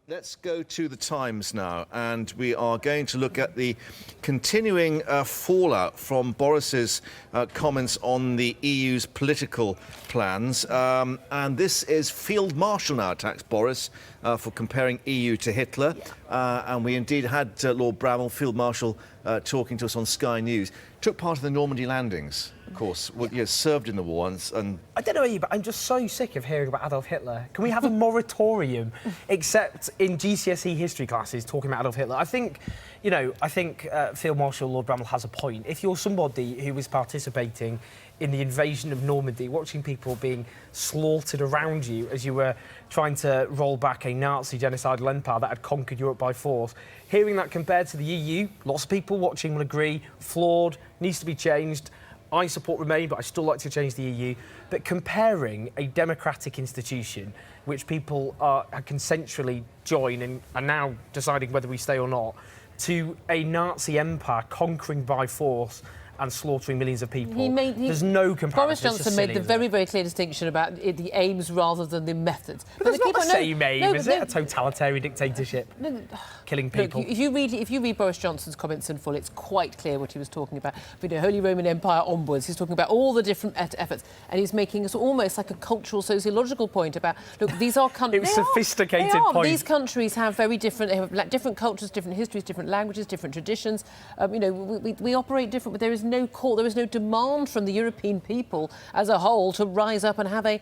Let's go to the Times now, and we are going to look at the continuing fallout from Boris's comments on the EU's political plans. And this is Field Marshal now attacks Boris for comparing EU to Hitler. And we indeed had Lord Bramwell, Field Marshal, talking to us on Sky News. Took part of the Normandy landings, of course. Served in the war and... I don't know about you, but I'm just so sick of hearing about Adolf Hitler. Can we have a moratorium, except in GCSE history classes, talking about Adolf Hitler? I think Field Marshal Lord Bramwell has a point. If you're somebody who was participating in the invasion of Normandy, watching people being slaughtered around you as you were trying to roll back a Nazi genocidal empire that had conquered Europe by force, hearing that compared to the EU, lots of people watching will agree, flawed, needs to be changed. I support Remain, but I still like to change the EU. But comparing a democratic institution, which people consensually join and are now deciding whether we stay or not, to a Nazi empire conquering by force and slaughtering millions of people. There's no comparison. Boris Johnson made the very, very clear distinction about the aims rather than the methods. But it's not the same aim, is it? A totalitarian dictatorship, killing people. Look, if you read Boris Johnson's comments in full, it's quite clear what he was talking about. From the Holy Roman Empire onwards, he's talking about all the different efforts, and he's making almost like a cultural, sociological point about, look, these are countries... It was sophisticated point. These countries have very different... They have different cultures, different histories, different languages, different traditions. We operate different, but there is no call, there is no demand from the European people as a whole to rise up and have a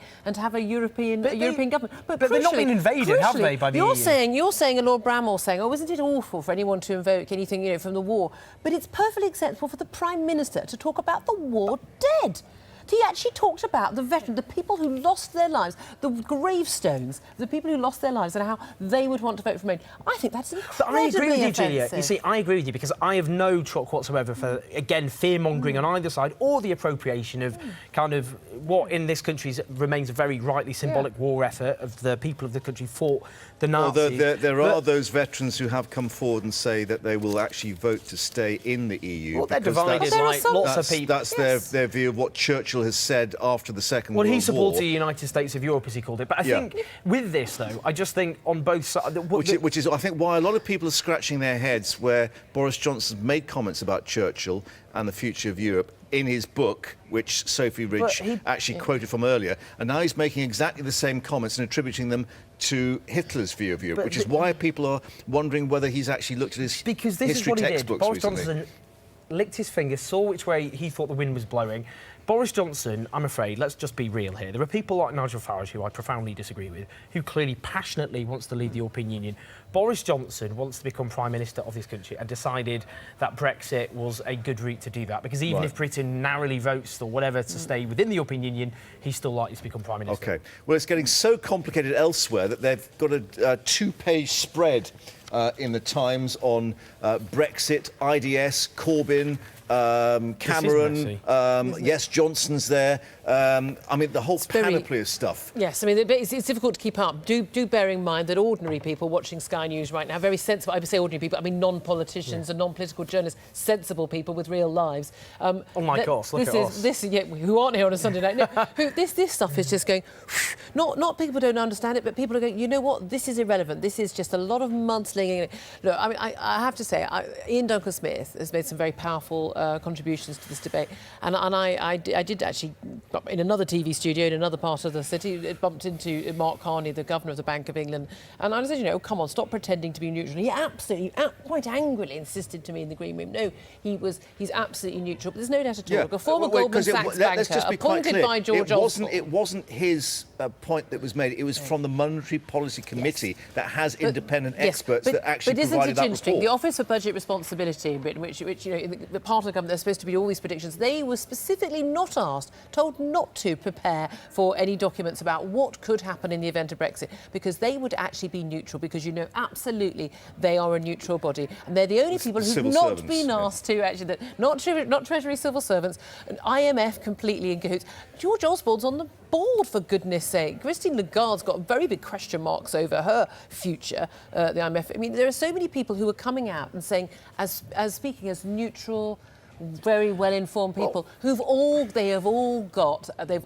European government. But they've not been invaded, have they, by the EU? You're saying, and Lord Bramwell saying, oh, isn't it awful for anyone to invoke anything, from the war? But it's perfectly acceptable for the Prime Minister to talk about the war dead. He actually talked about the veterans, the people who lost their lives, the gravestones, the people who lost their lives, and how they would want to vote for Remain. I think that's incredibly offensive. But I agree with you, offensive. Julia. You see, I agree with you because I have no truck whatsoever for, again, fear-mongering on either side or the appropriation of kind of what in this country remains a very rightly symbolic war effort of the people of the country fought the Nazis. Although there are those veterans who have come forward and say that they will actually vote to stay in the EU. Well, they're divided like lots of people. That's their view of what Churchill has said after the Second World War. Well, he supports the United States of Europe, as he called it. But I think with this, though, I just think on both sides... Which is, I think, why a lot of people are scratching their heads where Boris Johnson made comments about Churchill and the future of Europe in his book, which Sophie Ridge actually quoted from earlier, and now he's making exactly the same comments and attributing them to Hitler's view of Europe, which is why people are wondering whether he's actually looked at his history textbooks recently. Because this is what he did. Boris Johnson licked his fingers, saw which way he thought the wind was blowing. Boris Johnson, I'm afraid, let's just be real here. There are people like Nigel Farage, who I profoundly disagree with, who clearly passionately wants to leave the European Union. Boris Johnson wants to become Prime Minister of this country and decided that Brexit was a good route to do that, because even if Britain narrowly votes or whatever to stay within the European Union, he's still likely to become Prime Minister. OK. Well, it's getting so complicated elsewhere that they've got a two-page spread in the Times on Brexit, IDS, Corbyn, Cameron, yes, Johnson's there. I mean, the whole panoply of stuff. Yes, I mean, it's difficult to keep up. Do bear in mind that ordinary people watching Sky News right now, very sensible, I would say ordinary people, I mean non-politicians and non-political journalists, sensible people with real lives. Oh my gosh, look at us. Who aren't here on a Sunday night. No, this stuff is just going, not people don't understand it, but people are going, you know what, this is irrelevant. This is just a lot of mudslinging. Look, I mean, I have to say, Ian Duncan-Smith has made some very powerful contributions to this debate, and I did actually, in another TV studio in another part of the city, bumped into Mark Carney, the Governor of the Bank of England, and I said, come on, stop pretending to be neutral. He absolutely, quite angrily insisted to me in the green room, no, he's absolutely neutral, but there's no doubt at all. A former Goldman Sachs banker appointed by George Osborne. It wasn't his point that was made, it was from the Monetary Policy Committee that has independent experts that actually provided that report. But isn't it interesting, the Office for Budget Responsibility in Britain, which the part of the government, there's supposed to be all these predictions, they were specifically not asked, told not to prepare for any documents about what could happen in the event of Brexit, because they would actually be neutral, because absolutely they are a neutral body, and they're the only people who've not been asked to actually, not Treasury civil servants, and IMF completely in cahoots. George Osborne's on the board, for goodness sake. Christine Lagarde's got very big question marks over her future, the IMF. I mean, there are so many people who are coming out and saying, as speaking as neutral, very well-informed people they've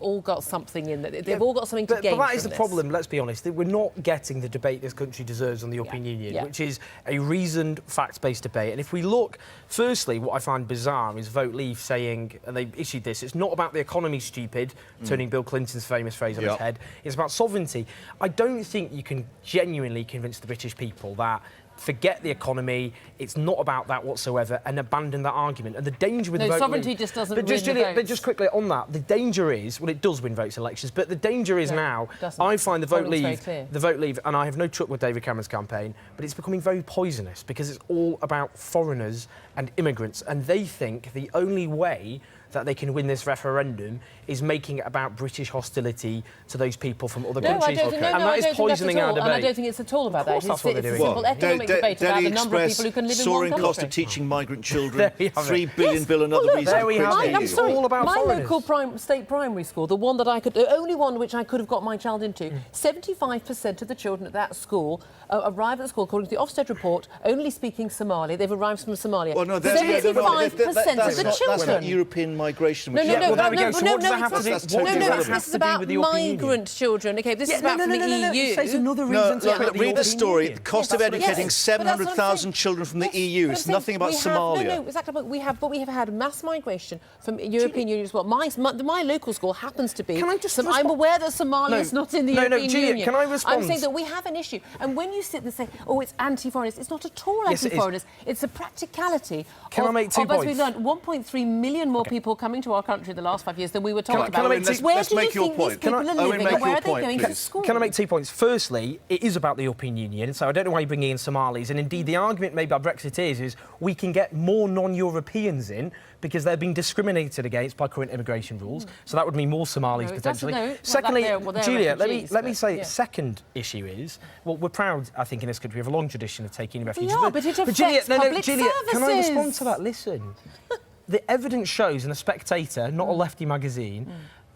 all got something in there. They've all got something to gain. But that is from the this. problem. Let's be honest. We're not getting the debate this country deserves on the European Union, which is a reasoned, fact-based debate. And if we look, firstly, what I find bizarre is Vote Leave saying, and they issued this, it's not about the economy, stupid, turning Bill Clinton's famous phrase on his head. It's about sovereignty. I don't think you can genuinely convince the British people that forget the economy, it's not about that whatsoever, and abandon that argument. And the danger with vote sovereignty leave, just doesn't but just, win Juliet, the but just quickly on that, the danger is, well, it does win votes elections, but the danger is now, I find the vote leave, and I have no truck with David Cameron's campaign, but it's becoming very poisonous because it's all about foreigners and immigrants, and they think the only way that they can win this referendum is making it about British hostility to those people from other countries. And that is poisoning our debate. And I don't think it's at all about that. That's what they're doing. It's a simple economic debate about the number of people who can live in one soaring country. cost of teaching migrant children, $3 billion bill, another reason there we to have quit it. the I'm EU. sorry, all about my foreigners. local state primary school, the only one which I could have got my child into, 75% of the children at that school arrive at school, according to the Ofsted report, only speaking Somali. They've arrived from Somalia. Well, no, 75% of the children. That's not European migration. No, which no, is- no, there we go. no, So no, what does no, that have to do- it's what not- does no, that no, have this to is do about with the European migrant children. Okay, this is about from the EU. It's another No, reason to look, quit the read the European story. Union. The cost of Yes, educating yes, but that's what I'm 700,000 saying. children from the Yes, EU. but It's I'm saying nothing about we have- Somalia. No, exactly. But we have had mass migration from European Union as well. My local school happens to be. Can I just I'm respond? aware that Somalia is not in the European Juliet, Union. can I respond? I'm saying that we have an issue, and when you sit and say, "Oh, it's anti-foreigners," it's not at all Yes, it is. anti-foreigners. It's a practicality. Can I make two As we points? learned, 1.3 million more people coming to our country in the last 5 years than we were told Can I about. make two- Where let's do you make your think these point. people Can are I- Owen, living, make and where your are they point, going to please. school? Can I make 2 points? Firstly, it is about the European Union, so I don't know why you're bringing in Somalis. And indeed, the argument made by Brexiteers is we can get more non-Europeans in because they're being discriminated against by current immigration rules. So that would mean more Somalis No, potentially. well, Secondly, they're Julia, refugees, let me but, say, yeah. second issue is, well, we're proud, I think, in this country. We have a long tradition of taking refugees. are, but it affects Julia, public Julia, can I respond services. to that? Listen. The evidence shows in The Spectator, not a lefty magazine,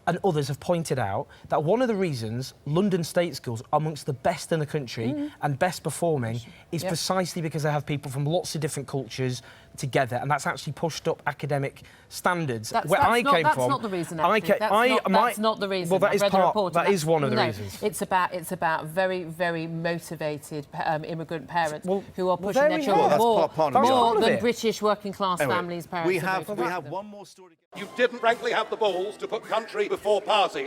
and others have pointed out that one of the reasons London state schools are amongst the best in the country and best performing is precisely because they have people from lots of different cultures together, and that's actually pushed up academic standards. That's Where I not, came that's from, not the reason. I Actually. ca- That's not the reason. Well, that I've is read the part. report, That and is one of the no, reasons. It's about very, very motivated immigrant parents who are pushing there their we children are. Well, that's part of it. more Part of than it. British working class Anyway, families' parents. we are have voting for them. one more story. You didn't frankly have the balls to put country before party.